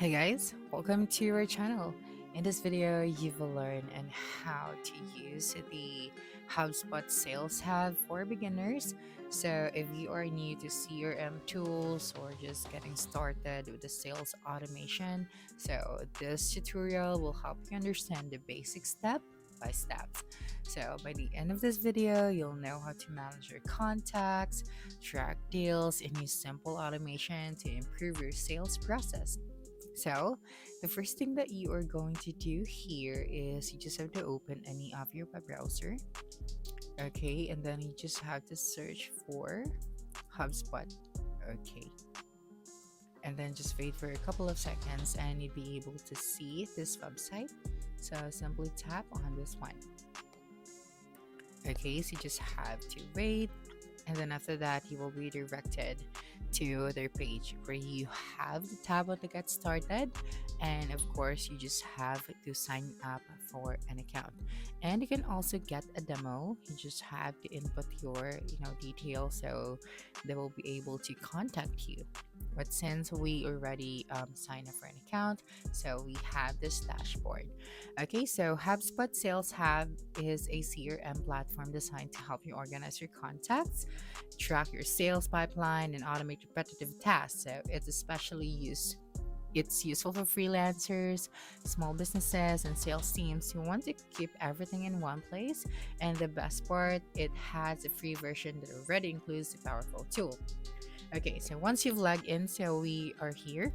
Hey guys, welcome to our channel. In this video, you will learn on how to use the Hubspot Sales Hub for beginners. So if you are new to CRM tools or just getting started with the sales automation, so this tutorial will help you understand the basic step by steps. So by the end of this video, you'll know how to manage your contacts, track deals, and use simple automation to improve your sales process. So, the first thing that you are going to do here is you just have to open any of your web browser. Okay, and then you just have to search for HubSpot. Okay, and then just wait for a couple of seconds and you'll be able to see this website. So, simply tap on this one. Okay, so you just have to wait, and then after that you will be directed to their page where you have the tab on the get started, and of course you just have to sign up for an account. And you can also get a demo. You just have to input your details, so they will be able to contact you. But since we already signed up for an account, so we have this dashboard. Okay, so HubSpot Sales Hub is a CRM platform designed to help you organize your contacts, track your sales pipeline, and automate repetitive tasks. So it's especially used. It's useful for freelancers, small businesses, and sales teams who want to keep everything in one place. And the best part, it has a free version that already includes the powerful tool. Okay, so once you've logged in, so we are here.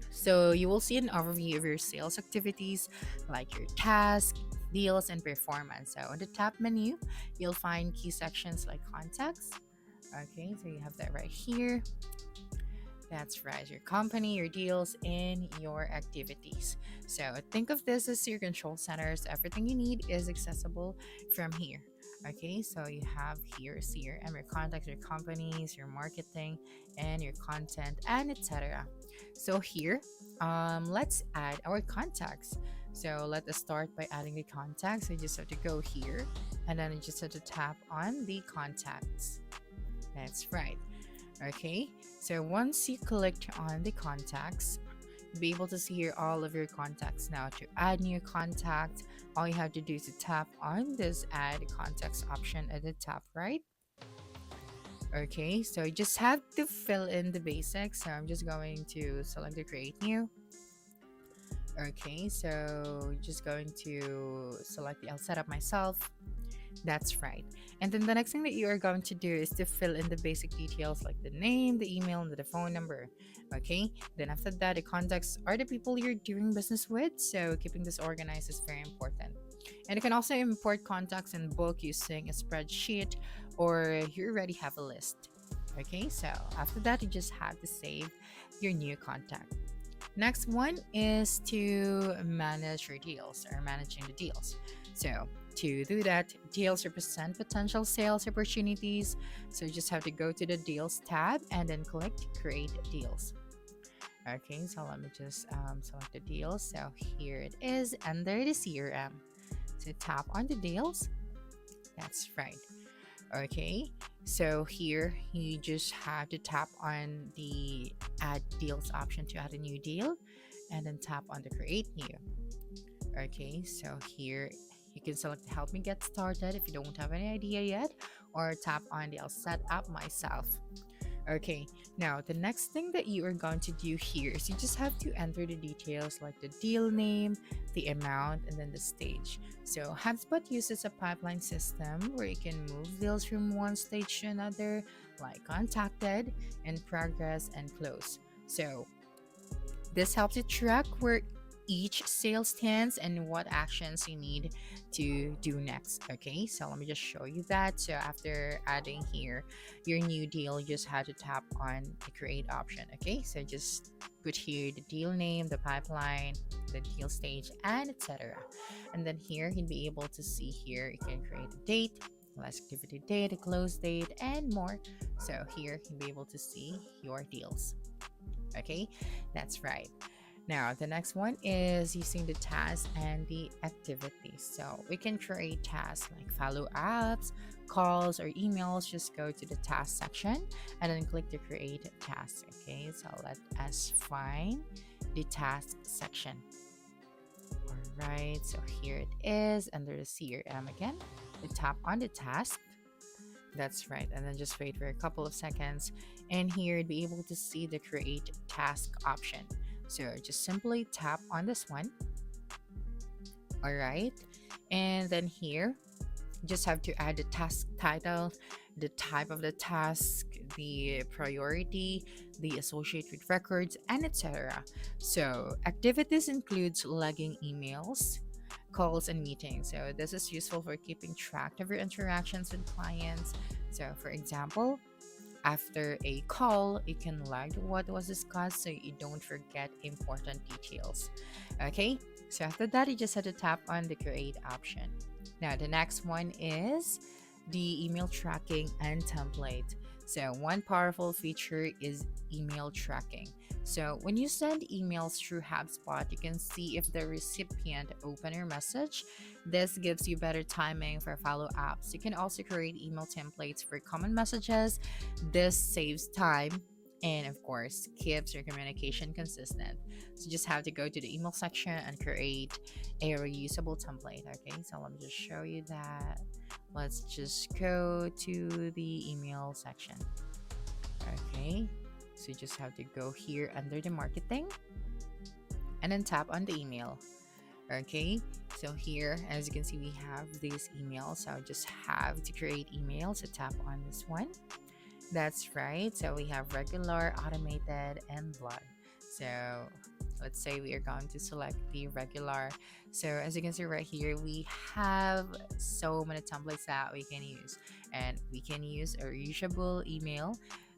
So you will see an overview of your sales activities like your tasks, deals, and performance. So on the top menu, you'll find key sections like contacts. Okay, so you have that right here. That's right, your company, your deals, and your activities. So think of this as your control centers. Everything you need is accessible from here. Okay, so you have here CRM, your contacts, your companies, your marketing, and your content, and etc. So here, let's add our contacts. So let us start by adding the contacts. So you just have to go here, and then you just have to tap on the contacts. That's right. Okay, so once you click on the contacts, you'll be able to see here all of your contacts. Now to add new contact, all you have to do is to tap on this add contacts option at the top right. Okay, so you just have to fill in the basics. So I'm just going to select the create new. Okay, so just going to select the I'll set up myself. That's right. And then the next thing that you are going to do is to fill in the basic details like the name, the email, and the phone number. Okay. Then after that, the contacts are the people you're doing business with. So keeping this organized is very important. And you can also import contacts in bulk using a spreadsheet, or you already have a list. Okay. So after that, you just have to save your new contact. Next one is to manage your deals or managing the deals. So to do that, deals represent potential sales opportunities. So you just have to go to the deals tab and then click create deals. Okay, so let me just select the deals. So here it is under the CRM. So tap on the deals. That's right. Okay, so here you just have to tap on the add deals option to add a new deal, and then tap on the create new. Okay, so here you can select help me get started if you don't have any idea yet, or tap on the I'll set up myself. Okay, now the next thing that you are going to do here is you just have to enter the details like the deal name, the amount, and then the stage. So HubSpot uses a pipeline system where you can move deals from one stage to another, like contacted, in progress, and close. So this helps you track where each sale stands and what actions you need to do next. Okay, so let me just show you that. So after adding here your new deal, you just have to tap on the create option. Okay, so just put here the deal name, the pipeline, the deal stage, and etc. And then here you'll be able to see here you can create a date, last activity date, a close date, and more. So here you'll be able to see your deals. Okay, that's right. Now, the next one is using the tasks and the activities. So we can create tasks like follow ups, calls, or emails. Just go to the task section and then click the create task. Okay, so let us find the task section. All right, so here it is under the CRM again. You tap on the task. That's right, and then just wait for a couple of seconds. And here you'd be able to see the create task option. So just simply tap on this one. All right, and then here just have to add the task title, the type of the task, the priority, the associated records, and etc. So activities includes logging emails, calls, and meetings. So this is useful for keeping track of your interactions with clients. So for example, after a call, you can log what was discussed so you don't forget important details. Okay, so after that, you just have to tap on the create option. Now, the next one is the email tracking and template. So, one powerful feature is email tracking. So, when you send emails through HubSpot, you can see if the recipient opened your message. This gives you better timing for follow ups. You can also create email templates for common messages. This saves time and, of course, keeps your communication consistent. So, you just have to go to the email section and create a reusable template. Okay, so let me just show you that. Let's just go to the email section. Okay, so you just have to go here under the marketing and then tap on the email. Okay, so here as you can see we have these emails, so I just have to create email, so tap on this one. That's right, so we have regular, automated, and blog. So let's say we are going to select the regular. So as you can see right here, we have so many templates that we can use, and we can use a reusable email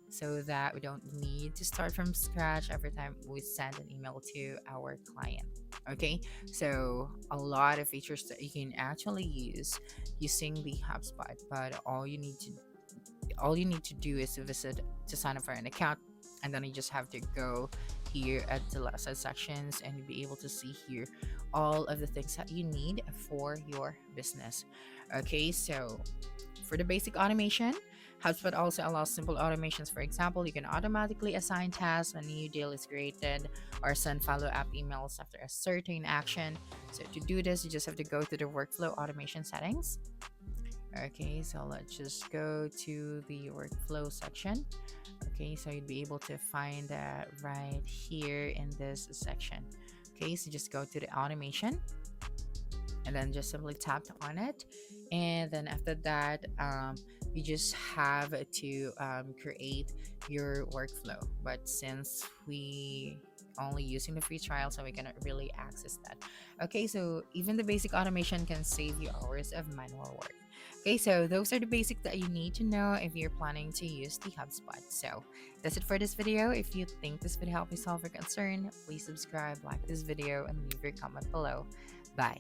so that we don't need to start from scratch every time we send an email to our client. Okay, so a lot of features that you can actually use using the HubSpot, but all you need to do is to visit to sign up for an account, and then you just have to go here at the left side sections, and you'll be able to see here all of the things that you need for your business. Okay, so for the basic automation, HubSpot also allows simple automations. For example, you can automatically assign tasks when a new deal is created or send follow-up emails after a certain action. So to do this, you just have to go to the workflow automation settings. Okay, so let's just go to the workflow section. Okay, so you'd be able to find that right here in this section. Okay, so just go to the automation and then just simply tap on it, and then after that you just have to create your workflow. But since we only using the free trial, so we cannot really access that. Okay, so even the basic automation can save you hours of manual work. Okay, so those are the basics that you need to know if you're planning to use the HubSpot. So that's it for this video. If you think this would help you solve your concern, please subscribe, like this video, and leave your comment below. Bye.